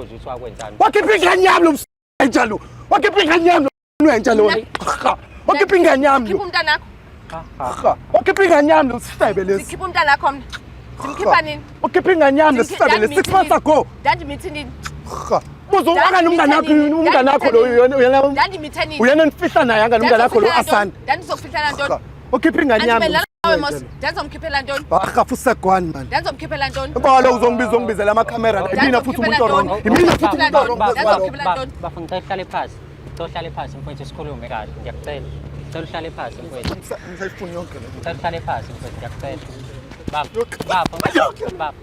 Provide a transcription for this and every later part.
ukuzwa ukuthi wakwenzani. Wakhipha ingane yami lo njalo. Wakhipha ingane yami lo njalo. Wakhipha ingane yami. Khipha umntanakho. Wakhipha ingane yami lo sisebe lesi. Sikhipha umntanakho mna. Simkhipha nini? Wakhipha ingane yami lo sisebe lesi 6 months ago. Ndandimithi nini? Buzo ungana umngane wakho lo uyena. Ndandimithe nini? Uyena nifihla naye anga umngane wakho lo asanda. Ndandizokufihlana ntoni? Wakhipha ingane yami. Ndandizomkhiphela ntoni? Akhafu segwani man. Ndandizomkhiphela ntoni? Balo uzongibizela ama camera la. Mina futhi umuntu orongo. Mina futhi umuntu orongo. Ndandizomkhiphela ntoni? Bafuna uhlale phansi. Uhlale phansi mfowethu sikhulume kahle. Ngiyakucela. Uhlale phansi mfowethu. Ngisayifuna yonke le. Uhlale phansi mfowethu ngiyakucela. Baba.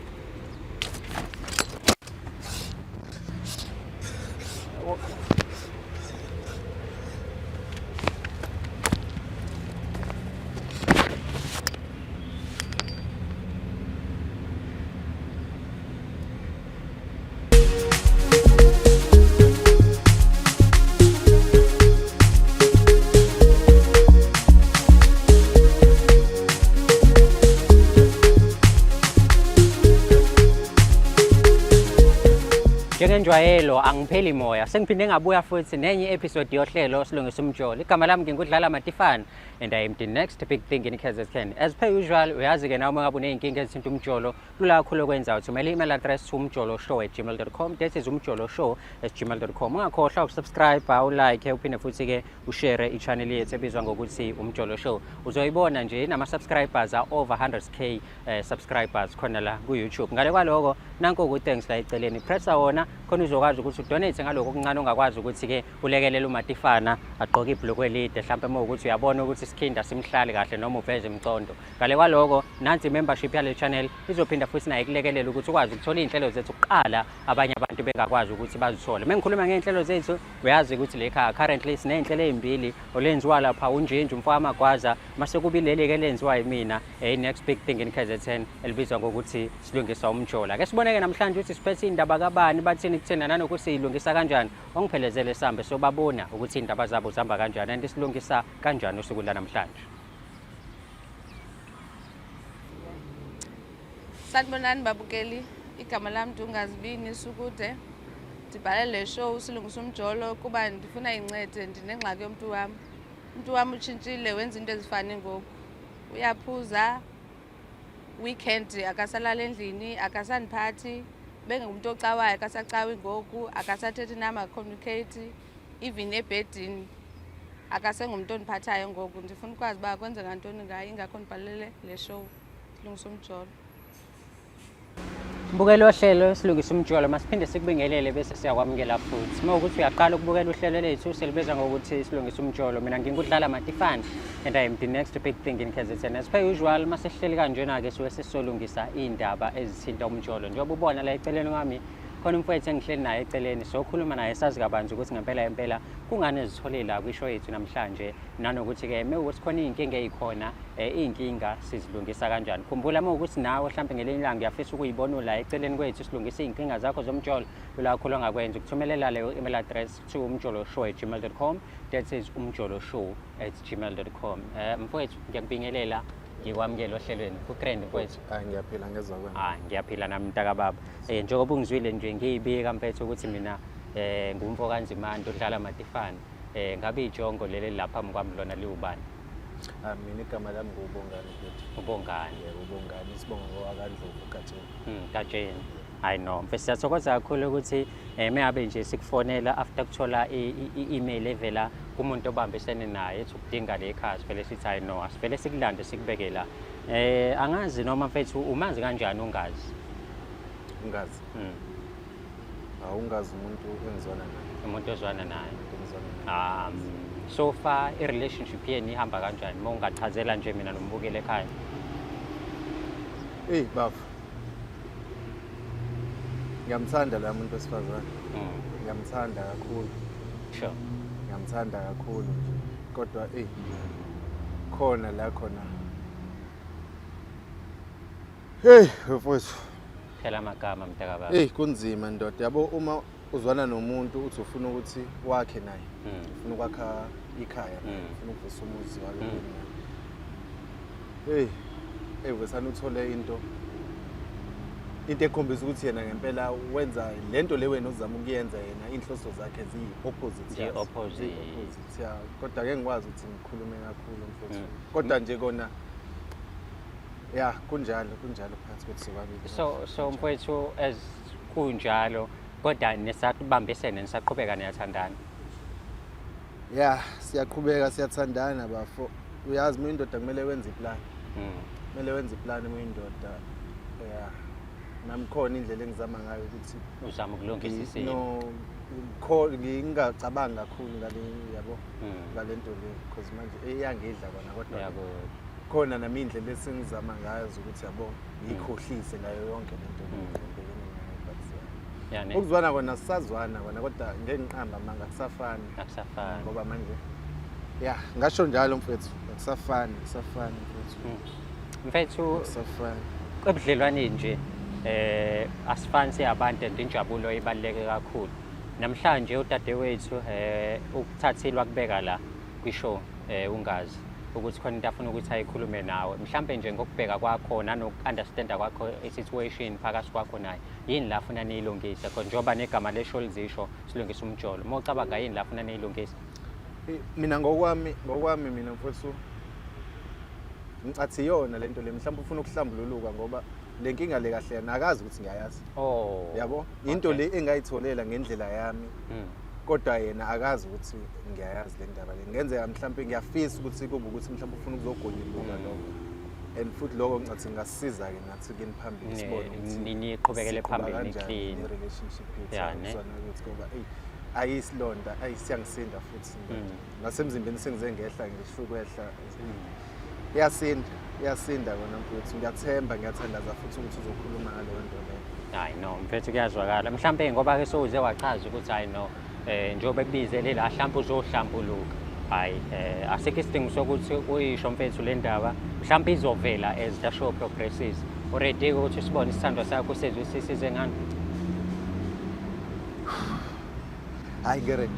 Njengenjwayelo angipheli moya sengiphinde ngabuya futhi nenye episode yohlelo silungisa umjolo. Igama lami ngingudlala Matifana and I am the next big thing in KZN. As per usual uyazi ke nawe uma ngabe uneyinkinga ezithinta umjolo lula kakhulu ukwenza uthumela email address umjoloshow@gmail.com. That is umjoloshow@gmail.com. Ungakhohlwa ukusubscribe, ulike uphinde futhi ke ushare i-channel yethu ebizwa ngokuthi umjolo show. Uzoyibona nje nama subscribers over 100k subscribers khona la ku YouTube. Ngale kwaloko nanko ku thanks la eceleni pressa wona khona uzokwazi ukuthi udonate ngaloko okuncane ongakwazi ukuthi ke ulekelele uMatifana agqoke ibhlokwe elide mhlawumbe uma ukuthi uyabona ukuthi isikhinda simhlali kahle noma uveze imcondo. Ngale kwaloko nansi membership yale channel izophinda futhi naye kulekelela ukuthi ukwazi ukuthola inhlelo zethu kuqala abanye abantu bengakwazi ukuthi bazithole. Mengikhuluma ngeinhlelo zethu uyazi ukuthi lekha currently sineinhlelo ezimbili olenziwa lapha unjinji umfaka amagwaza mase kubilele ke lenziwa yimina next big thing in KZN elibizwa ngokuthi silungisa umjolo. Ake siboneke namhlanje ukuthi siphethe indaba kabani bathini kuthena nanokuthi silungisa kanjani ongiphelezele sambe sobabona ukuthi indaba zabo zihamba kanjani and isilungisa kanjani usuku la namhlanje. Sanibonani babukeli, igama lami Dungazibini Sukude. Ndibhale le show silungisa umjolo kuba ndifuna incede ndinengxaki yomuntu wami. Umuntu wami utshintshile wenza into ezifana ngoku. Uyaphuza weekend akasalala endlini, akasandiphathi, bengumuntu ocawayo akasacawi ngoku, akasathethi nami communicate, even ebedini akasengumuntu oniphathayo ngoku. Ndifuna ukwazi ba kwenze ngantoni ngaye ingakho ndibhalele le show silungisa umjolo. Mbukelo hlelo silungisa umjolo masiphinde sikubingelele bese siyakwamukela futhi. Uma ukuthi uyaqala ukubukela uhlelo lethu selibeza ngokuthi silungisa umjolo mina ngingudlala Matifana and I am the next big thing in KZN. As per usual masehleli kanjena ke siwe sisolungisa indaba ezithinta umjolo. Njengoba ubona la eceleni kwami khona umfowethu engihleli naye eceleni sokhuluma naye sazi kabanzi ukuthi ngempela kungane ezithole la kwisho yethu namhlanje nanokuthi ke mewukuthi khona izinkinga ezikhona izinkinga sizilungisa kanjani. Khumbula ukuthi nawe mhlawumbe ngelinye ilanga uyafisa ukuyibona la eceleni kwethu silungisa izinkinga zakho zomjolo lula kakhulu ongakwenza ukuthumelela leyo email address to umjoloshow@gmail.com. That is umjoloshow@gmail.com. Mfowethu ngiyakubingelela ngikwamukela ohlelweni ku-trend mfowethu. Ngiyaphila ngezwa kwena. Ngiyaphila nami mntaka baba. Njengoba ungizwile nje ngiyibika mfethu ukuthi mina ngumfo kanzimana odlala Matifana. Ngabe ijongo leli lapha mkwami lona liwubani? Mina igama lami ngubongani futhi. Ubongani. Ubongani isibongo akandlovu Katsheni. Katsheni. I know. Mfethu siyathokoza kakhulu ukuthi mengabe nje sikufonela after kuthola i-email evela kumuntu obambisene naye ethi ukudinga le khasi vele sithi I know asivele sikulande sikubeke la. Angazi noma mfethu umazi kanjani ungazi? Ungazi. Ungazi umuntu engizwana naye. Umuntu ozwana naye. So far i-relationship yeni ihamba kanjani? Uma ungachazela nje mina nombukele ekhaya. Baba. Ngiyamthanda la muntu wesifazane. Ngiyamthanda kakhulu. Sure. Ngiyamthanda kakhulu nje. Kodwa khona la khona. Mfowethu. Phela amagama mntaka baba. Kunzima ndoda. Yabo uma uzwana nomuntu uthi ufuna ukuthi wakhe naye. Ufuna ukwakha ikhaya, ufuna ukuvisa umuzi wakhe. Wesana uthole into into ekhombisa ukuthi yena ngempela wenza lento le wena uzama ukuyenza yena inhloso zakhe ziyi-opposite yazo. Opposite. Ya kodwa ke ngikwazi ukuthi ngikhulume kakhulu mfowethu kodwa nje kona ya kunjalo phakathi kwethu sobabili. So mfowethu as kunjalo kodwa nisabambisene nisaqhubeka niyathandana. Ya siyaqhubeka siyathandana bafo. Uyazi mina indoda kumele wenze iplan. Kumele wenze iplan mina indoda. Ya nami khona indlela engizama ngayo ukuthi uzama ukulungisa isimo. No ngingacabangi kakhulu ngale yabo ngalento le because manje iyangidla kona kodwa Yabo. khona nami indlela esengizama ngayo ukuthi yabo ngikhohlise nayo yonke lento engibhekene nayo but Yani ukuzwana kona sisazwana kona kodwa ngeke ngiqamba manga kusafani akusafani. ngoba manje ya ngasho njalo mfethu akusafani mfethu Mfethu akusafani ebudlelwaneni nje asifani siyabantu and injabulo ibaluleke kakhulu. Namhlanje udadewethu ukuthathile wakubeka la kwishow ungazi ukuthi khona into afuna ukuthi ayikhulume nawe mhlambe nje ngokubheka kwakho nanoku-understanda kwakho i-situation phakathi kwakho naye yini la afuna niyilungise khona njengoba negama lesho lizisho silungisa umjolo uma ucabanga yini la afuna niyilungise. mina ngokwami mina mfowethu ngicathi yona lento le mhlawumbe ufuna ukuhlambululuka ngoba le nkinga le kahle nakazi ukuthi ngiyayazi yabo into le engayitholela ngendlela yami kodwa yena akazi ukuthi ngiyayazi le ndaba le ngenzeka mhlawumbe ngiyafisa ukuthi kube ukuthi mhlawumbe ufuna ukuzogonyuluka lokho and futhi lokho ngicathi ngasisiza ke nathi kini phambili sibone ukuthi niqhubekele phambili clean relationship yethu ngoba ayisilonda ayisiyangisinda futhi ngasemzimbeni sengize ngehla ngisho kwehla iyasinda kona mfowethu ngiyathandaza futhi ukuthi uzokhuluma ngaleyo nto leyo. Hayi no mfethu kuyazwakala mhlambe ngoba ke sowuze wachaza ukuthi hayi no njengoba ekubizele la mhlambe uzohlambuluka hayi asikho isidingo sokuthi uyisho mfethu le ndaba mhlambe izovela as the show progresses already ukuthi sibone isithando sakho sezwisisize ngani. I get it.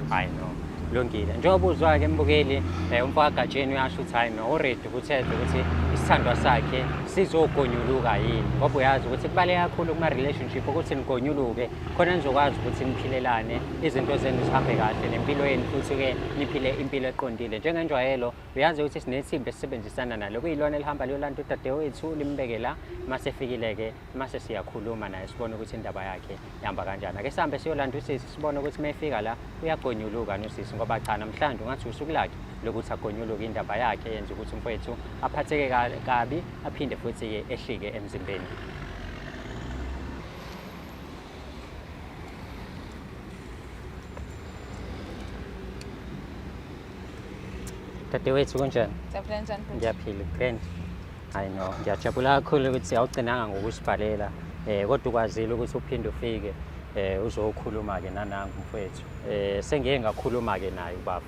Hayi no kulungile njengoba uzwa-ke mbukeli umfakagatsheni uyasho ukuthi hayi no already ukuthethe ukuthi isithandwa sakhe sizogonyuluka yini ngoba uyazi ukuthi kubaluleke kakhulu kuma-relationship ukuthi nigonyuluke khona nizokwazi ukuthi niphilelane izinto zenu zihambe kahle nempilo yenu futhi-ke niphile impilo eqondile njengenjwayelo uyazi ukuthi sinethimba esisebenzisana nalo kuyilona elihamba liyolanda udadewethu limbeke la mase efikile-ke mase siyakhuluma naye sibone ukuthi indaba yakhe ihamba kanjani. Ake sihambe siyolanda usisi sibone ukuthi uma efika la uyagonyuluka nosisi ngoba cha namhlanje ungathi usuku lakhe lokuthi agonyuluke indaba yakhe yenza ukuthi mfowethu aphatheke kabi aphinde futhi ehlike emzimbeni. Dadewethu kunjani? Ngiyaphila grand. Hayi no ngiyajabula kakhulu ukuthi awugcinanga ngokusibhalela kodwa ukwazile ukuthi uphinde ufike uzokhuluma-ke nanangu mfowethu. Sengiye ngakhuluma-ke naye ubaba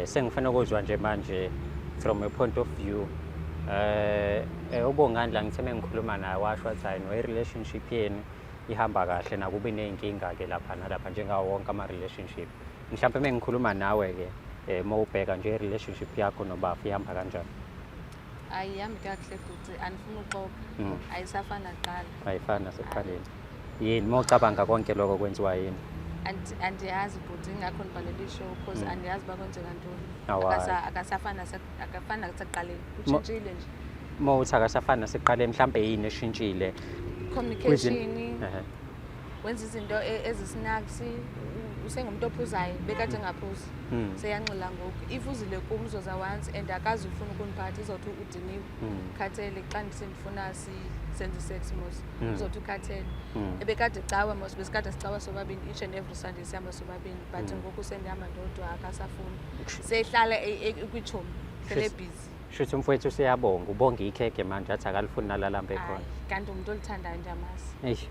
sengifuna ukuzwa nje manje from a point of view ubongani la ngithe mengikhuluma naye washo wathi hayi no i-relationship yenu ihamba kahle nakube ney'nkinga-ke lapha nalapha njengawo wonke ama-relationship mhlawumbe mengikhuluma nawe-ke uma ubheka nje i-relationship yakho nobaba ihamba kanjani? Ayihambi kakuhle futhi anifuna uxoxa ayisafani nakuqala. Ayifani nasekuqaleni yini uma ucabanga konke lokho kwenziwa yini? Andiyazi futhi ingakho nibhalela ishow because andiyazi bakwenze kantoni akafani nasekuqaleni utshintshile nje. Uma uthi akasafani nasekuqaleni mhlawumbe yini eshintshile? Communication wenza izinto ezisnacks usengumuntu ophuzayo bekade engaphuzi seyanxila ngoku if uzile kum uzoza once and akazi ufuna ukuniphatha izothi udiniwe khathele xa ndisendifuna senze i-sex mos uzothi ukhathele ebekade cawa mos besikade sicawa sobabini each and every Sunday sihamba sobabini but ngoku sendihamba ndodwa akasafuni sehlala kwitshomi hlele busy. Shuthi mfowethu siyabonga ubonga ikhekhe manje athi akalifuni nalalambe khona kanti umuntu olithandayo nje amasi.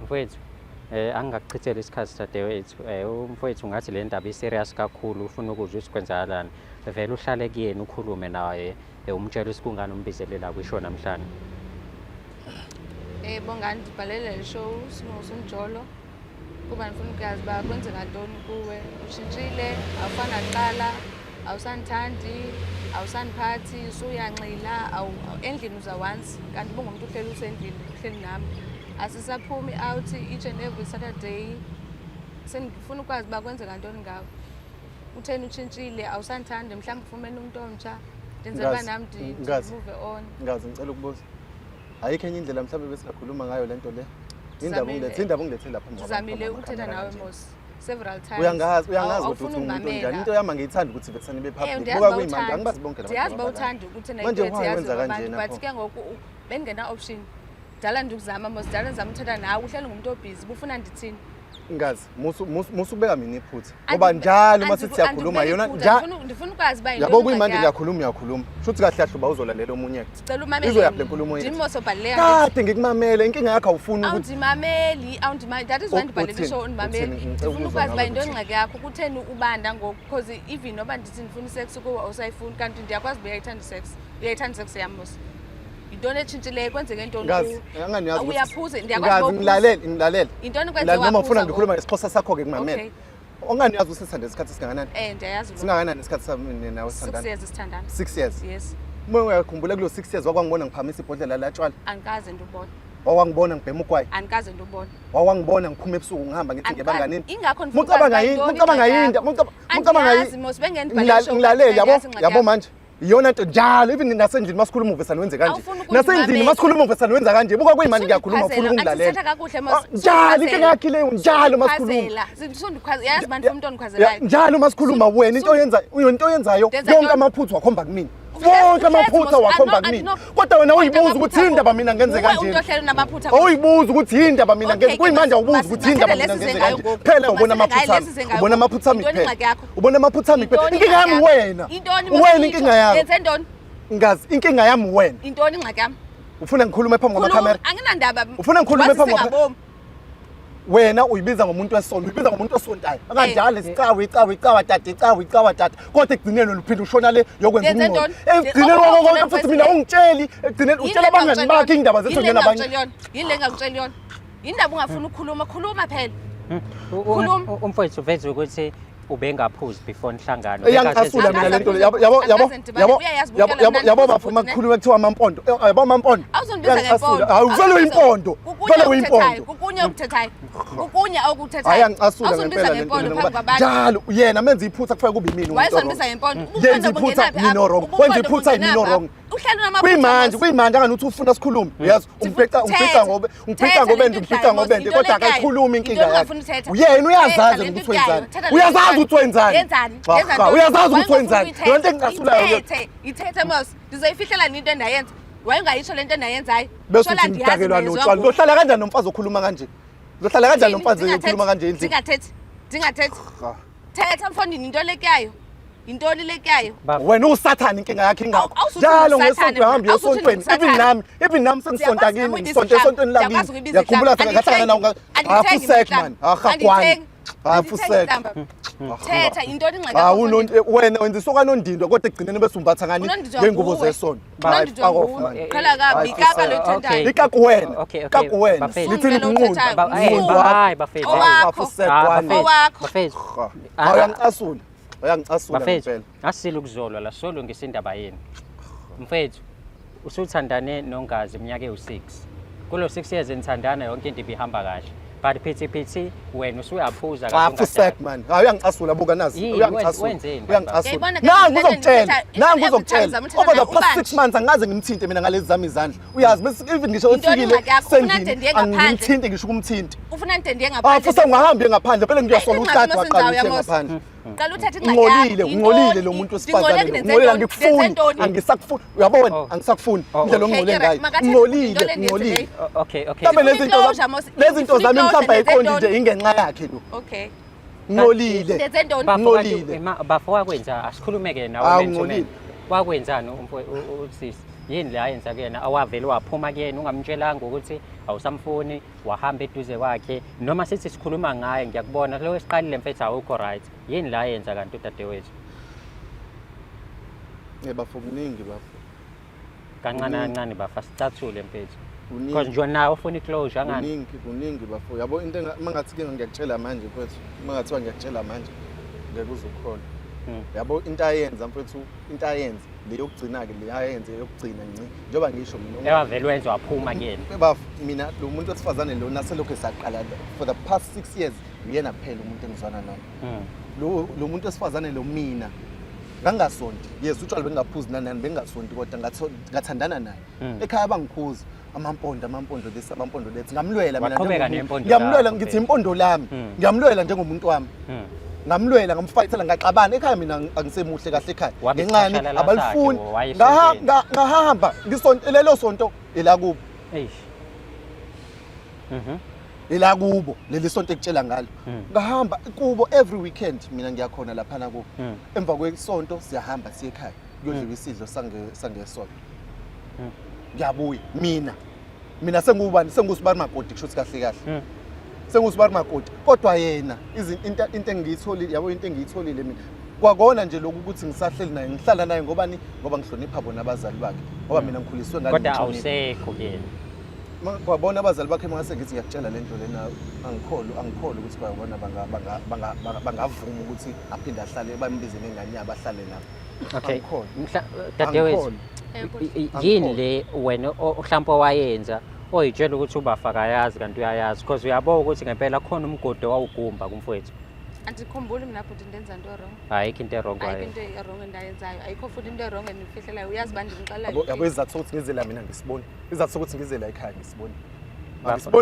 Mfowethu angingakuchithela isikhathi dadewethu umfowethu ngathi le ndaba i-serious kakhulu ufuna ukuzwa ukuthi kwenzakalani vele uhlale kuyena ukhulume naye umtshela isikungane umbizelela kwisho namhlanje. Bongani ndibhalele le show Silungisa Umjolo kuba ndifuna ukuyazi uba kwenzeka ntoni kuwe ushintshile awufani nakuqala awusandithandi, awusandiphathi, usuyanxila, endlini uza once, kanti bungumuntu uhleli usendlini, uhleli nami. Asisaphumi out each and every Saturday. Sengifuna ukwazi uba kwenzeka ntoni ngawo. Utheni utshintshile, awusandithandi, mhlawumbe ufumene umuntu omtsha. Ndenzela nami move on. Ngazi ngicela ukubuza. Ayikho enye indlela mhlawumbe besingakhuluma ngayo lento le. Indaba ungilethe lapha manje. Ngizamile ukuthetha nawe mos several times. Uyangazi ukuthi umuntu onjani. Into yami angiyithandi ukuthi bethani bepublic. Buka kuyimanje angibazi bonke la. Siyazi bawuthanda ukuthi nayithi abantu but ke ngoku bengena option. Dala ndikuzama mos dala ngizama uthetha nawe uhleli ngumuntu obusy bufuna ndithini. Ngazi musu kubeka mina iphutha ngoba njalo uma sithi siyakhuluma yona ndifuna ukwazi ba yabo kuyimanje uyakhuluma usuthi kahle kahle uba uzolalela omunye sicela umamele izoyapha lenkulumo yethu ndimoso bhalele kade ngikumamela inkinga yakho awufuni ukuthi awundimameli that is why ndibhalele isho undimameli ndifuna ukwazi ba into engxaki yakho kutheni ubanda ngoku because even noba ndithi ndifuna sex kuwe awusayifuni kanti ndiyakwazi uyayithanda sex yamos intoni etshintshileyo kwenzeke ntoni uyaphuza ndiyakwazi ngilalela intoni kwenzeka noma ufuna ngikhuluma ngesiphosa sakho ke kumamela ongani uyazi usithanda isikhathi singakanani ndiyayazi singakanani isikhathi sami nawe sithandana 6 years sithandana 6 years yes uma uyakhumbula kulo 6 years wakwangibona ngiphamisa ibhodlela la tshwala angikaze ndubona wawangibona ngibhema ugwayi angikaze ndubona wawangibona ngiphuma ebusuku ngihamba ngithi ngebanganini ingakho mucabanga ngilalela yabo manje iyona nto njalo even nasendlini masikhuluma uvesana wenze kanje nasendlini masikhuluma uvesana wenza kanje buka kuyimanje ngiyakhuluma ufuna ukungilalela sithatha kakuhle mos njalo into yakhe leyo njalo masikhuluma yazi bantu umuntu onikhwazelayo njalo masikhuluma wena into oyenzayo yonke amaphutha wakhomba kumina wonke amaphutha wakhomba kumina kodwa wena uyibuza ukuthi indaba mina ngenze kanje uyibuza ukuthi indaba mina ngenze kuyimanje awubuza ukuthi indaba mina ngenze kanje phela ubona amaphutha ami phela ubona amaphutha ami phela inkinga yami wena inkinga yami yenze ntoni ngazi inkinga yami wena intoni ingxaki yami ufuna ngikhulume phambi kwamakhamera anginandaba ufuna ngikhulume phambi kwamakhamera wena uyibiza ngomuntu wesono uyibiza ngomuntu osontayo akanjalo icawa tata kodwa egcineni luphinde ushona le yokwenza umnqondo egcineni wonke futhi mina ungitsheli egcineni utshela abangani bakhe indaba zethu ngena abanye yini le ngakutshela yona indaba ungafuna ukukhuluma khuluma phela umfowethu uveze ukuthi ubengaphuzi before inhlangano iyangicasula mina lento yabo bafuma ukukhuluma kuthiwa amampondo yabo amampondo awuvele uyimpondo vele uyimpondo kukunye ukuthethayo kukunye okuthethayo ayangicasula ngempela njalo yena menza iphutha kufanele kube yimini wayesonibisa ngempondo yenza iphutha nino wrong wenza iphutha nino wrong kuyimanje angani uthi ufuna sikhulume uyazi ungibheca ngobende kodwa akayikhulumi inkinga yakhe yena uyazazi ukuthi wenzani uyazazi ukuthi wenzani uyazazi ukuthi wenzani lento engicasulayo ithethe mos ndizoyifihlela into endayenza wayengayisho lento endayenzayo bese uthi ngitakelwa notshwala uzohlala kanjani nomfazi okhuluma kanje uzohlala kanjani nomfazi okhuluma kanje endlini ndingathethi thetha mfondini into lekyayo intoni lekyayo wena usathana inkinga yakhe ingakho njalo ngesonto uhamba esontweni even nami sengisonta kini ngisonto esontweni lakini ngiyakhumbula sengahlangana nawo afusek man ahagwani afusek thetha intoni ingxaki wena wenza isoka nondindwa kodwa egcineni bese umbatha ngani ngengubo zesonto qhala kabi ikaka lothethayo ikaku wena ikaku wena lithini kunqunda hayi bafethu afusek kwani bafethu ayangicasula ayangicasula ngempela asile ukuzolwa la solo ngesindaba yenu mfethu usuthandane nongazi iminyaka ewu6 kulo 6 years enithandana yonke into ibihamba kahle but phithi wena usuyaphuza kahle afusek man uyangicasula buka nazi uyangicasula uyangicasula nangu uzokutshela over the past 6 months angaze ngimthinte mina ngalezi zami izandla uyazi bese even ngisho efikile sendini angimthinte ngisho kumthinte ufuna ntendiye ngaphandle afusa ungahambi ngaphandle phela ngiyasola uqatha waqala ngaphandle qala uthatha ingxaki ungolile lo muntu wesifazane ngolile angikufuni angisakufuni uyabo wena angisakufuni indlela ongole ngayo ngolile okay mhlawumbe lezi zinto zami mhlawumbe ayiqondi nje ingenxa yakhe lo okay ngolile bafo wakwenza asikhulumeke nawe manje wakwenzani usisi yini la yenza kuyena awavele waphuma kuyena ungamtshelanga ukuthi awusamfuni wahamba eduze kwakhe noma sithi sikhuluma ngaye ngiyakubona lo wesiqalile mfethu awukho right yini la yenza kanti udadewethu bafo kuningi bafo kancane bafa sitathule mfethu because nje nawe ufuna iclosure ngani kuningi bafo yabo into mangathi ke ngiyakutshela manje mfethu mangathiwa ngiyakutshela manje ngeke uzukholwa yabo into ayenza mfethu into ayenza le yokugcina ke le ayenze yokugcina nci njengoba ngisho mina eyavele wenza waphuma kuyena mina lo muntu wesifazane lo naselokho esaqala for the past 6 years uyena kuphela umuntu engizwana naye lo muntu wesifazane lo mina ngangasonti yes utshwala bengaphuzi nani bengasonti kodwa ngathandana naye ekhaya bangiphuza amampondo lesi amampondo lethi ngamlwela mina ngiyamlwela ngithi impondo lami ngiyamlwela njengomuntu wami ngamlwela ngamfayithela ngaxabana ekhaya mina angisemuhle kahle ekhaya ngencane abalifuni ngahamba ngisonto lelo sonto elakubo elakubo leli sonto ekutshela ngalo ngahamba kubo every weekend mina ngiyakhona lapha na kubo emva kwesonto siyahamba siye ekhaya kuyodliwa isidlo sangesonto ngiyabuya mina sengubani sengusibari makoti kusho kahle kahle sengusibari makoti kodwa yena into engiyitholile yabo into engiyitholile mina kwakona nje lokhu ukuthi ngisahleli naye ngihlala naye ngoba ngihlonipha bona abazali bakhe ngoba mina ngikhuliswe ngale kodwa awusekho yena kwabona abazali bakhe mase ngithi ngiyakutshela lento lena angikholwa ukuthi bayabona bangavuma ukuthi aphinde ahlale bambize nengane yabo ahlale nabo okay dadewethu yini le wena mhlawumbe wayenza oyitshela ukuthi ubafaka yazi kanti uyayazi because uyabona ukuthi ngempela khona umgodo wawugumba kumfowethu andikhumbuli mina futhi ndenza into wrong ayikho into wrong kwayo ayikho into wrong endayenzayo ayikho futhi into wrong enifehlelayo uyazi bani ngixala yabo izathu ukuthi ngizela mina ngisiboni izathu ukuthi ngizela ekhaya ngisiboni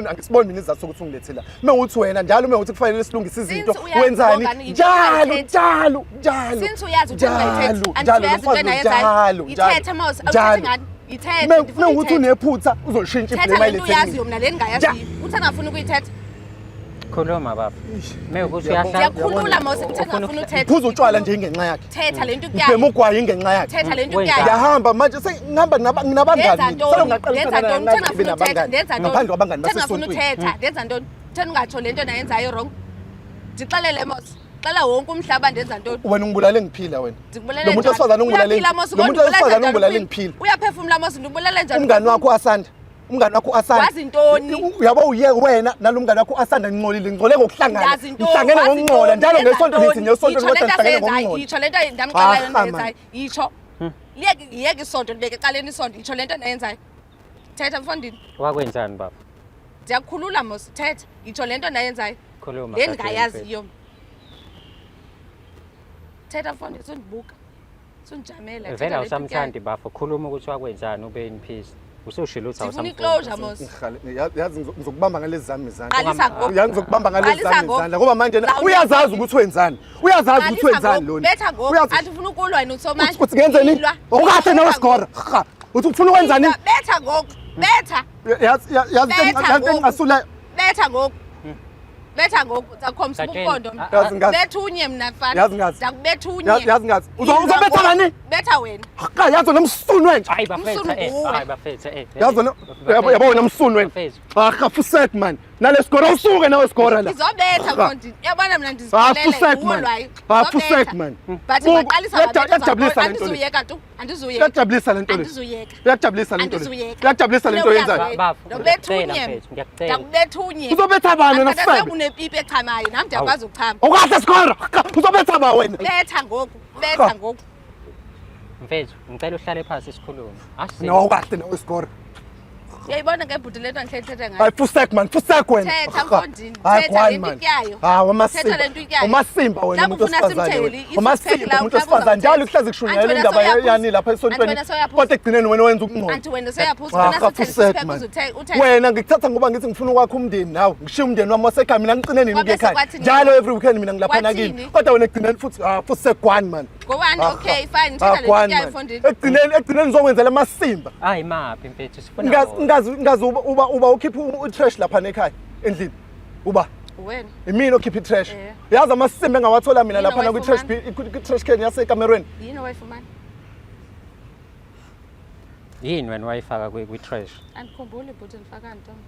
angisiboni mina izathu ukuthi ungilethela menguthi wena njalo menguthi kufanele silungise izinto wenzani njalo since uyazi ukuthi ungayithetha ithethe mawusi awuthi ngani ithethe menguthi unephutha uzoshintsha iblame ayiletheni uyazi yona le ngayazi uthi angafuni ukuyithetha khuluma baba mewukuthi uyakhulula mawusi uthi angafuni ukuthetha phuza utshwala nje ingenxa yakhe thetha lento kuyayo ubhema ugwayi ingenxa yakhe thetha lento kuyayo ngiyahamba manje sengihamba nginabangani ndenza ntoni ngaphandle kwabangani basesontweni ndenza ntoni thena ungatsho lento nayenzayo wrong ndixelele mos xela wonke umhlaba ndenza ntoni wena ungibulale ngiphila wena lo muntu wesifazane ungibulale ngiphila uyaphefumula mos ndibulale njani umngani wakho asanda umngani wakho asanda wazi ntoni uyabo uye wena nalomngani wakho asanda ngingcolile ngicole ngokuhlangana ngihlangene ngokungcola njalo ngesonto lithi nesonto kodwa ngihlangene ngokungcola yitsho lento ndamxala nayenzayo yitsho liyeke isonto libeke eqaleni isonto yitsho lento nayenzayo thetha mfondini wakwenzani baba ndiyakukhulula mos thetha yitsho lento nayenzayo khuluma le ndingayaziyo thetha mfondini sondibuka sondijamela vele awusamthandi bafo khuluma ukuthi wakwenzani ube in peace usoshilo uthi awusamfuni closure mos yazi ngizokubamba ngalezi zami izandla yazi ngizokubamba ngalezi zami izandla ngoba manje uyazazi ukuthi wenzani uyazazi ukuthi wenzani lona betha ngoku athi ufuna ukulwa yena uthomanje uthi ngenzeni ungahle nawe score uthi ufuna ukwenzani betha ngoku betha yazi engasula betha ngoku betha ngoku zakhomisa ubumpondo bethunye mina mfana ndakubethunye yazi uzobetha bani betha wena cha yazi nomsunu wena hayi bafethu yabo wena msunu wena fuset man nale score usuke nawe score la ngizobetha konti yabona mina ndiziphelele ulwayo fuset man but maqalisa babetha andizuyeka tu andizuyeka yakujabulisa lento le yakujabulisa lento le yakujabulisa lento yenzayo ndobethunye ndakubethunye uzobetha bani wena fuset unepipi echamayo nami ndiyakwazi ukuchama ungahle score uzobetha ba wena betha ngoku mfethu ngicela uhlale phansi sikhulume no kahle nawe score uyayibona ngebhuti lento ngihlethetha ngayo hayi fusek man fusek wena thetha mfondini thetha lento kuyayo umasimba wena umuntu wesifazane umasimba umuntu wesifazane njalo kuhlazi kushunyayela indaba yani lapha esontweni kodwa ekugcineni wena wenza ukungcola anti wena soyaphutha wena ngikuthatha ngoba ngithi ngifuna ukwakha umndeni nawe ngishiya umndeni wami wasekhaya mina ngicine nini ngekhaya njalo every weekend mina ngilaphana kini kodwa wena ekugcineni futhi fusek one man ngobani okay fine thetha lento kuyayo mfondini ekugcineni uzokwenzela amasimba hayi maphi mfethu sifuna ngazi uba ukhipha utrash lapha nekhaya endlini uba wena imini okhipha itrash yazi amasimba engawathola mina lapha na kwi-trash can yasekamerweni yini wayifumana yini wena wayifaka kwi-trash andikhumbuli but ndifaka ntoni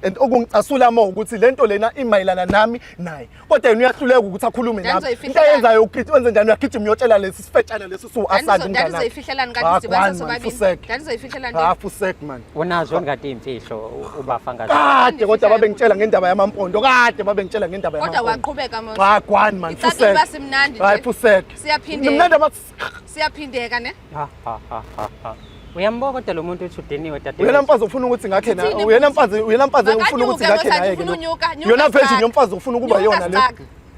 and okungicasula mo ukuthi lento lena imayilana nami naye kodwa yena uyahluleka ukuthi akhulume nami into ayenzayo ukuthi wenze njani uyagijima uyotshela lesi sifetshana lesi Asanda umntana ngizoyifihlelana kanti sibenza sobabili ngizoyifihlelana fusek man unazo ngati imfihlo ubafangazi kade kodwa babengitshela ngendaba yamampondo kade babengitshela ngendaba kodwa waqhubeka manje wagwani man fusek basimnandi hayi fusek siyaphindeka mnandi siyaphindeka ne uyamboka kodwa lo muntu uthi udeniwe dadewethu uyena mfazi ufuna ukuthi ngakhe na uyena mfazi ufuna ukuthi ngakhe naye ke yona virgin yomfazi ufuna ukuba yona le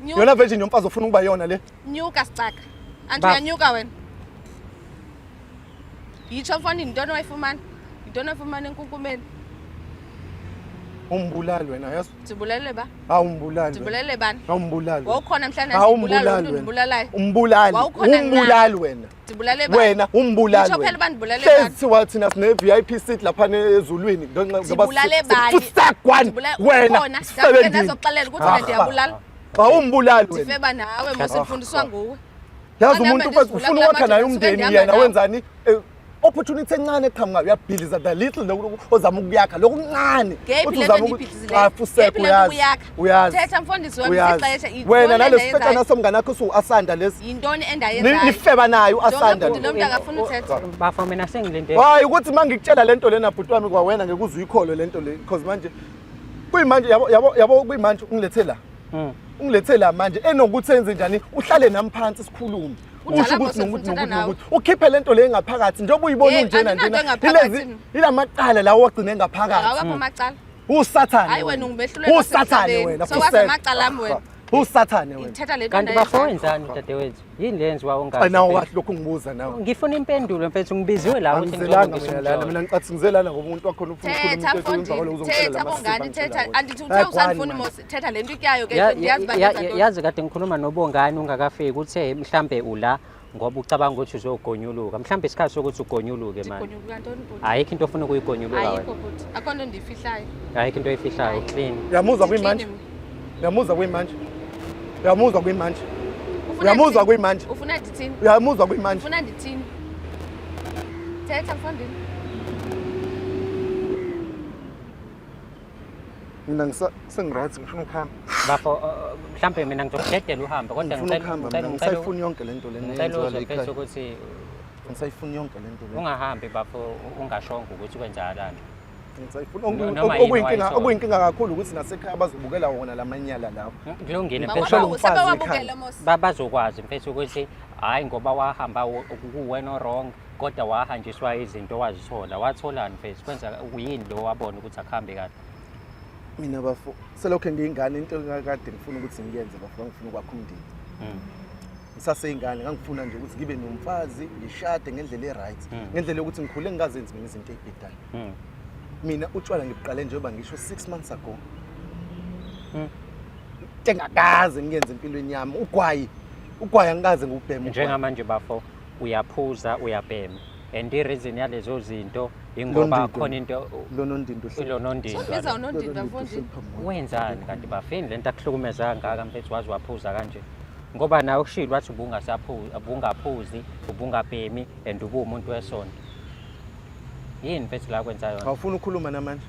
yona virgin yomfazi ufuna ukuba yona le nyuka sicaka anti uyanyuka wena yitsho mfana intona wayifumana enkunkumeni umbulali wena yazi sibulele ba awumbulali sibulele bani awumbulali wawukhona mhlawumbe umbulali umbulalayo umbulali wena sibulale bani wena umbulali yitsho phela bandibulale bani siwa thina sine VIP seat lapha ezulwini sibulale bani wena ngazokuxelela ukuthi wena ndiyabulala awumbulali wena sifeba nawe mosifundiswa nguwe yazi umuntu ufuna ukwakha naye umndeni yena wenzani opportunity encane eqhamuka uyabhiliza the little ozama ukuyakha lokuncane afuseke uyazi thetha mfundisi wami sixesha wena nalesifetshana somngane wakho uAsanda lesi yintoni endayenzayo nifeba naye uAsanda nomuntu akafuna uthetha bafo mina sengilinde hayi ukuthi mangikutshela lento lena bhuti wami kwawena ngeke uzuyikholwe lento le because manje kuyimanje yabo kuyimanje ungilethe la manje enokuthi enze njani uhlale nami phansi sikhulume usho ukuthi nokuthi ukhiphe lento le ngaphakathi njengoba uyibona unjena lezi ilamaqala lawo wagcine ngaphakathi awapha amaqala usathane hayi wena ungibehluleka usathane wena sowazi amaqala ami wena usathane wena ithetha lento kanti bafo wenzani dadewethu yini lenziwa ungazi nawo wathi lokho ngibuza nawe ngifuna impendulo mfethu ngibiziwe la ukuthi mina ngicathi ngizelana ngoba umuntu wakho ufuna ukukhuluma into emvakolo uzongitshela bongani thetha andithi uthe usandifuni mos thetha lento ikyayo ke ndiyazi yazi kade ngikhuluma nobongani ungakafiki uthe mhlambe ula ngoba ucabanga ukuthi uzogonyuluka mhlambe isikhathi sokuthi ugonyuluke manje ayikho into ofuna ukuyigonyuluka wena ayikho futhi akhona ndifihlayo ayikho into oyifihlayo clean uyamuzwa kuyimanje uyamuzwa kuyimanje uyamuzwa kuyimanje uyamuzwa kuyimanje ufuna ndithini uyamuzwa kuyimanje ufuna ndithini thetha mfondini mina sengiright ngifuna ukuhamba bafo mhlambe mina ngizokudedela uhamba kodwa ngisayifuna yonke lento lena ngicela phela ukuthi ngisayifuna yonke lento lena ungahambi bafo ungashonga ukuthi kwenzakalani ngitsayifuna okuyinkinga kakhulu ukuthi nasekhaya bazobukela wona lamanyala lawo kulungile bazokwazi mfethu ukuthi hayi ngoba wahamba kuwena wrong kodwa wahanjiswa izinto wazithola watholani mfethu kwenza uyini lo wabona ukuthi akuhambe kahle mina bafo selokho ngiyingane into engakade ngifuna ukuthi ngiyenze bafo ngifuna ukwakha umndeni ngisaseyingane ngangifuna nje ukuthi ngibe nomfazi ngishade ngendlela eright ngendlela yokuthi ngikhule ngingazenzi mina izinto ezibhedayo mina utshwala ngiqale njengoba ngisho 6 months ago ngakaze ngiyenze empilweni yami ugwayi angikaze ngubhema njengamanje bafo uyaphuza uyabhema and the reason yalezo zinto ingoba khona into lonondindo biza unondindo mfondini wenzani kanti bafini lento akuhlukumeza kangaka mfethu wazi waphuza kanje ngoba nawe kushilo wathi ubungaphuzi ubungabhemi and ubumuntu wesonto yini mfethu la kwenza yona awufuna ukukhuluma namanje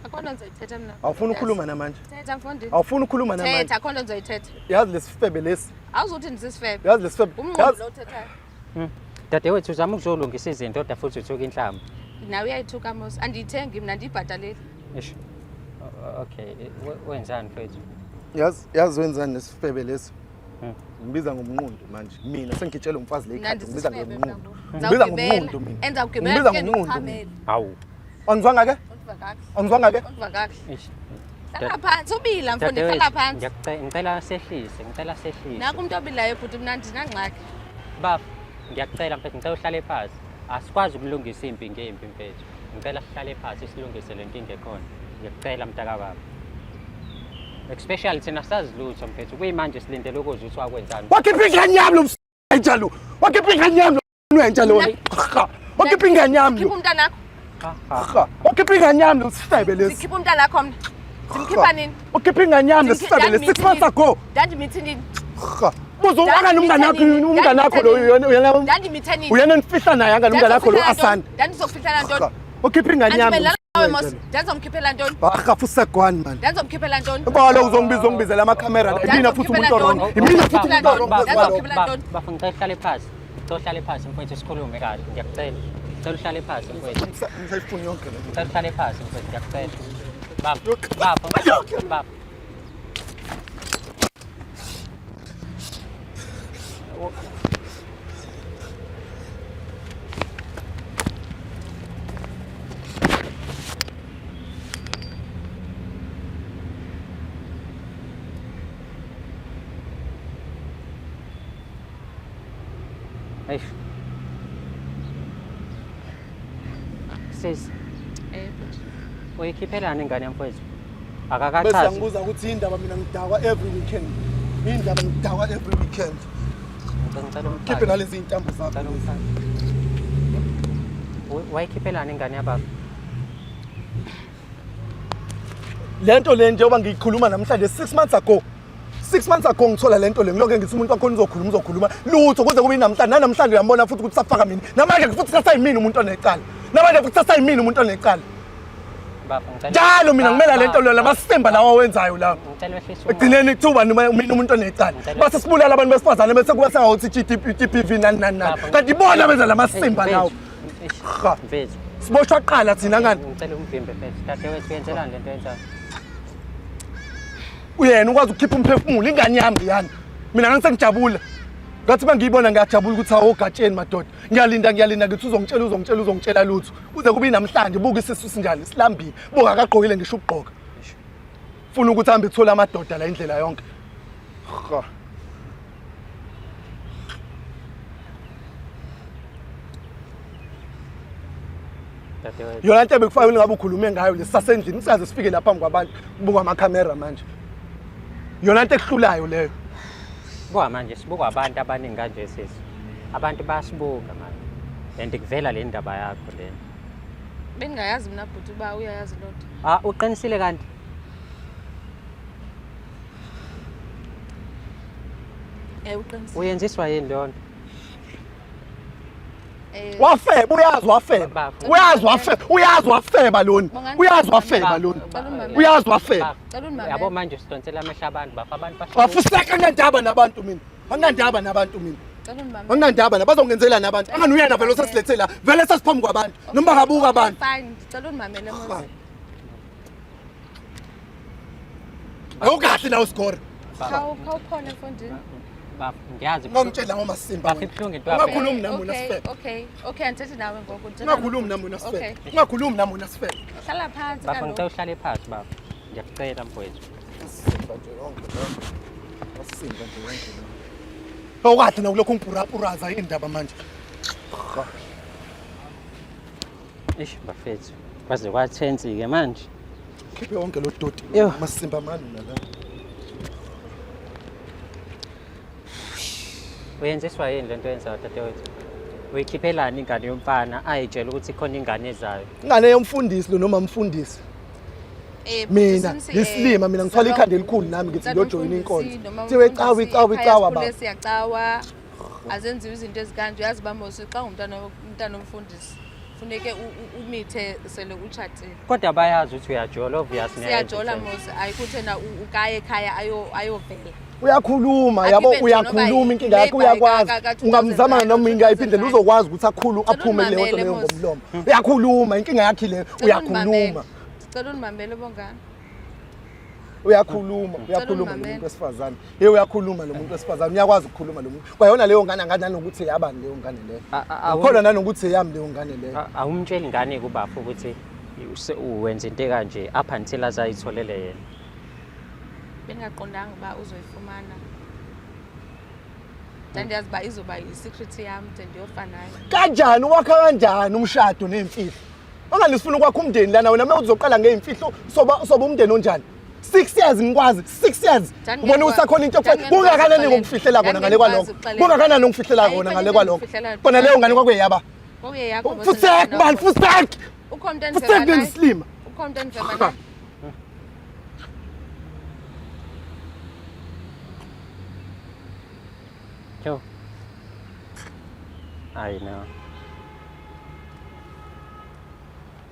akhona ngizoyithetha mina awufuna ukukhuluma namanje thetha mfondini awufuna ukukhuluma namanje thetha akhona ngizoyithetha yazi lesifebe lesi awuzuthi ndisifebe yazi lesifebe umnqondo lo uthethayo dadewethu uzama ukuzolungisa izinto kodwa futhi uthuka inhlamba nawe uyayithuka mos andiyithengi mina ndiyibhataleli okay wenzani mfethu yazi wenzani lesifebe lesi ngibiza ngomnqundo manje mina sengitshela umfazi le ikhadi ngibiza ngomnqundo ngibiza ngomnqundo mina enza ukugibela ngomnqundo hawu angizwanga ke angizwanga ke hlala phansi ubila mfundi hlala phansi ngicela sehlise naku umuntu obilayo futhi mina ndinangxaki baba ngiyakucela mfethu ngicela uhlale phansi asikwazi ukulungisa impi ngempi mfethu ngicela sihlale phansi silungise le nkinga ekhona ngiyacela mntaka baba especially thina sazi lutho mfethu kuyimanje silindele ukuzwa ukuthi wakwenzani wakhipha ingane yami lo msayitshalo wakhipha ingane yami lo wenjalo wakhipha ingane yami khipha umntanakho wakhipha ingane yami lo sifebe lesi sikhipha umntanakho mina simkhipha nini wakhipha ingane yami lo sifebe lesi 6 months ago ndandimithi nini uzowaka umngane wakho lo ndandimithi nini uyena nifihla naye anga umngane wakho lo Asanda ndandizokufihla ntoni wakhipha ingane yami Awe mos, ndazomkhiphela ntoni? Bakhafu segwani man. Ndazomkhiphela ntoni? Balo uzongibizela amakhamera la. Imina futhi umuntu wrong. Imina futhi umuntu wrong. Bafuna ngicela uhlale phansi. Ngicela uhlale phansi mfowethu sikhulume kahle. Ngiyacela. Ngicela uhlale phansi mfowethu. Ngisayifuna yonke le. Ngicela uhlale phansi mfowethu ngiyacela. Baba. Eish. Sis, uyikhiphelani ingane yamfowethu? Bese Akakachazi. ngibuza ukuthi indaba mina ngidakwa every weekend. Indaba ngidakwa every weekend. Ngicela Khiphe umfake. nalezi intambo zakho. Ngicela umfake. Wayikhiphelani ingane yababa? Lento le njengoba ngiyikhuluma namhlanje 6 months ago. 6 months ago ngithola lento le ngiloke ngithi umuntu wakhona uzokhuluma lutho kuze kube namhlanje uyambona futhi ukuthi safaka mina namanje futhi sasayimini umuntu onecala namanje futhi sasayimini umuntu onecala Baba ngicela. njalo mina ngimela lento le lamasemba lawa wenzayo la Ngicela wehlise egcineni kuthiwa mina umuntu onecala base sibulala abantu besifazane bese kuba sengathi GDPV nani kanti ibona benza lamasemba lawo mfethu. siboshwa qala thina ngani Ngicela umvimbe mfethu. Dadewethu yenzelani lento yenzayo? uyena ukwazi ukukhipha umphefumulo ingane yami yani mina ngisengijabula ngathi bangiyibona ngiyajabula ukuthi awu gatsheni madoda ngiyalinda ngithi uzongitshela lutho kuze kube namhlanje buka isisu sinjani silambile buka akagqokile ngisho ukugqoka ufuna ukuthi ahambe ithola amadoda la indlela yonke Dadewethu. yona into ebekufanele ngabe ukhulume ngayo lesasendlini sisaze sifike lapha ngwabantu buka amakhamera manje yona into ekuhlulayo leyo Buka manje sibuka abantu abaningi kanje sisi. Abantu bayasibuka manje. And kuvela le ndaba yakho le. Bengingayazi mina bhuti uba uyayazi lonto. Uqinisile kanti? Uqinisile. Uyenziswa yini lona? wafeba uyazi wafeba lona uyazi wafeba lona uyazi wafeba Cela unimamele. Yabo manje sidonsela amehla abantu bafa abantu basho. wafuseka ngendaba nabantu mina anginandaba nabantu mina Cela unimamele. anginandaba bazongenzela nabantu angani uyena vele osesilethela vele sasiphambi kwabantu noma ngabuka abantu Fine, cela unimamele mose. awukahle nawo score Khawukhona emfondini. Baba ngiyazi. ngomtshela ngoma simba Bafihlungu into yakho. ungakhulumi nami una sifela Okay, andithethi nawe ngoku. ungakhulumi nami una sifela ungakhulumi nami una sifela Hlala phansi Baba kaloku. ngicela uhlale phansi baba. Ngiyakucela mfowethu. simba nje yonke asimba nje yonke awukahle nawo lokho ungipurapuraza indaba manje Ish bafethu. Kwaze kwathensi ke manje. khiphe wonke lo doti Yo. masimba mani nala Uyenziswa yini lento yenzayo dadewethu? Uyikhiphelani ingane yomfana ayitshela ukuthi khona ingane ezayo? ingane yomfundisi lo noma mfundisi mina lisilima mina ngithwala ikhanda elikhulu nami ngithi ngiyojoyina inkonzo thiwe cawa baba siyacawa azenziwe izinto ezikanje uyazi bamosi xa umntana omfundisi funeke umithe sele uchatile Kodwa bayazi ukuthi uyajola obvious siyajola mosi ayikuthena ukaye ekhaya ayovela uyakhuluma yabo uyakhuluma inkinga yakho uyakwazi ungamzama noma ingayiphindela uzokwazi ukuthi aphume kuleyo nto leyo ngomlomo uyakhuluma inkinga yakhe le uyakhuluma cela unimamele bongani uyakhuluma umuntu wesifazane uyakhuluma lo muntu wesifazane uyakwazi ukukhuluma lo muntu kwayona leyo ngane angani nokuthi yabani leyo ngane leyo ukhona nanokuthi yami leyo ngane leyo awumtsheli ingane kubafu ukuthi uwenza into kanje up until azayitholele yena. Bengaqondanga ba uzoyifumana. Ndandiyazi ba izoba yi-secret yami njengofa nayo. Kanjani wakha kanjani umshado nemfihlo? Anganisifuna ukwakha umndeni lana wena manje uzoqala ngeimfihlo soba umndeni onjani? 6 years ngikwazi 6 years. Ubona usakhona into kungakanani ngokufihlela kona ngale kwalokho. Kungakanani ngokufihlela kona ngale kwalokho. Kona leyo ngane kwakuyaba. Kwakuyeyakho. Futhek man futhek. Ucontent vela. Slim. Ucontent vela. Yo. I know.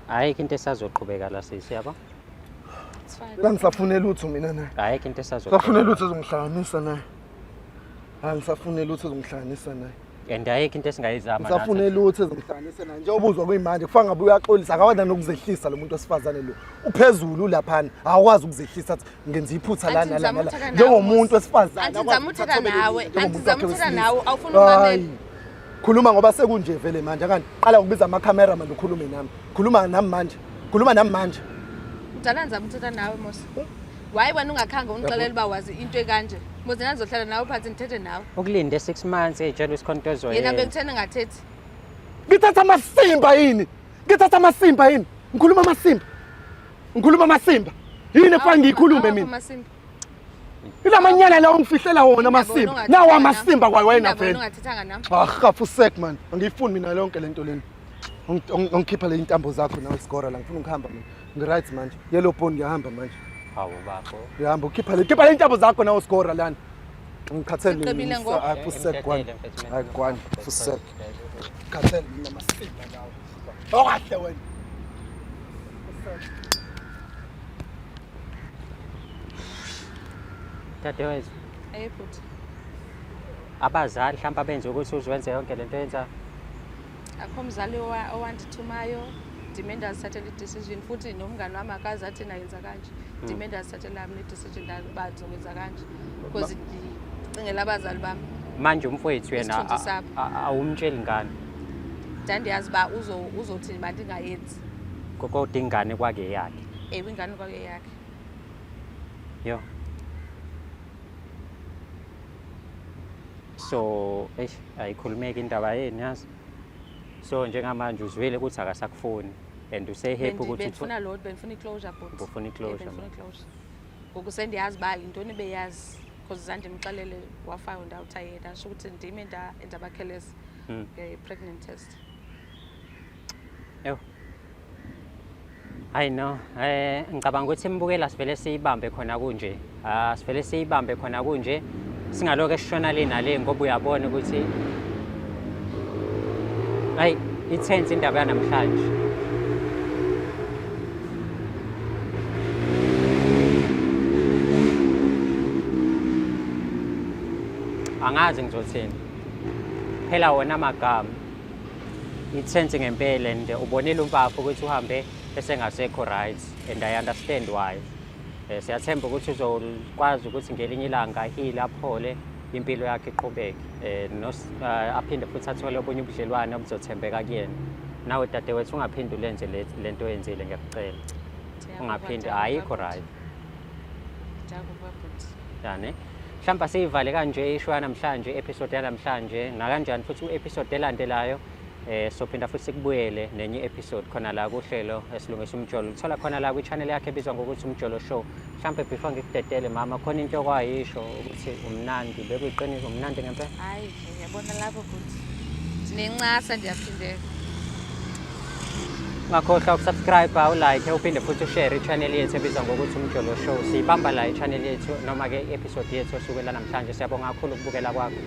ayikho into esazoqhubeka la sisi yabo. It's fine. La ngisafune lutho mina naye. Ayikho into esazoqhubeka. Ngisafune lutho ezongihlanganisa naye. Ngisafune lutho ezongihlanganisa naye. And ayikho into esingayizama Ngisafune lutho ezongihlanganisa naye. Njengoba uzwa kuyimanje kufanga ngabe uyaxolisa akawanda nokuzehlisa lo muntu wesifazane lo. Uphezulu laphana awukwazi ukuzehlisa athi ngenza iphutha lana lana. Njengomuntu wesifazane. Anti ngizamuthetha nawe awufuna ukumamela. Khuluma ngoba sekunje vele manje kanti qala ukubiza ama-camera manje ukhulume nami. Khuluma nami manje. Udala ngizamuthetha nawe mos. Why wena ungakhange ungixelele uba wazi into ekanje? Mose ngizohlala nawe phansi ngithethe nawe. Ukulinde 6 months ejela isikhontozo Yena bekuthena ngathethi. Ngithatha amasimba yini? Ngikhuluma amasimba. Yini efanga ngikhulume mina? Ila manyala la ungifihlela wona amasimba. Nawo amasimba kwawena vele. Ungathethanga nami. Hafu sek man. Angifuni mina lonke lento leni. Ungikhipha le intambo zakho nawe score la ngifuna ukuhamba mina. Ngiright manje. Yellow bone ngiyahamba manje. Hawu bafo. Ngihamba ukhipha le intambo zakho nawe score lana. Ngikhathele Uqebile ngo. hafu sek kwani. Hayi kwani hafu sek. Ngikhathele mina amasimba nawe. Okahle wena. Dadewethu. Ayephuthi. Abazali mhlawumbe abenze ukuthi uzwenze yonke lento yenza. Akho mzali owandithumayo. Dimenda azithathele i-decision futhi nomngane wami akazi athi nayenza kanje. Dimenda azithathele ami ne-decision ba ngizokwenza kanje. Because ngicingela abazali bami. Manje umfowethu yena awumtsheli ngane. Ndandiyazi ba uzothini bantu ingayenzi. Kodwa ingane kwake yakhe. Ingane kwake yakhe. Yo. So, ayikhulumeki indaba yeni yazi. So njengamanje uzwile ukuthi akasakufuni and usehappy ukuthi befuna lo befuna i-closure but ufuna i-closure. Ngoku sendiyazi ba intoni beyazi because zanje ngixelele wafind out ayena asho ukuthi ndime enza bakhelesi pregnant test. Yo. I know. Ngicabanga ukuthi imbukela sivele siyibambe khona kunje. Sivele siyibambe khona kunje. Singaloke esishona le nale ngoba uyabona ukuthi hayi ithense indaba yanamhlanje. Angazi ngizothini. Phela wona amagama. Ithense ngempela and ubonile umfafo ukuthi uhambe esengasekho right and I understand why. Siyathemba ukuthi uzokwazi ukuthi ngelinye ilanga ahile aphole impilo yakhe iqhubeke aphinde futhi athole obunye ubudlelwane obuzothembeka kuyena. Nawe dadewethu ungaphinde ulenze lento oyenzile ngiyacela. Ungaphinde ayikho right. Yani mhlawumbe siyivale kanje ishwa namhlanje episode yanamhlanje nakanjani futhi uepisode elandelayo sophinda futhi sikubuyele nenye episode khona la kuhlelo esilungisa umjolo uthola khona la kwi-channel yakhe ebizwa ngokuthi umjolo show. Mhlawumbe before ngikudedele mama khona into okwayisho ukuthi umnandi bekuyiqiniso umnandi ngempela. Hayi ngiyabona lapho futhi sinencasa ndiyaphindeka. Ungakhohlwa ukusubscribe ulike uphinde futhi ushare i-channel yethu ebizwa ngokuthi umjolo show. Siyibamba la i-channel yethu noma ke episode yethu osukwela namhlanje. Siyabonga kakhulu ukubukela kwakho.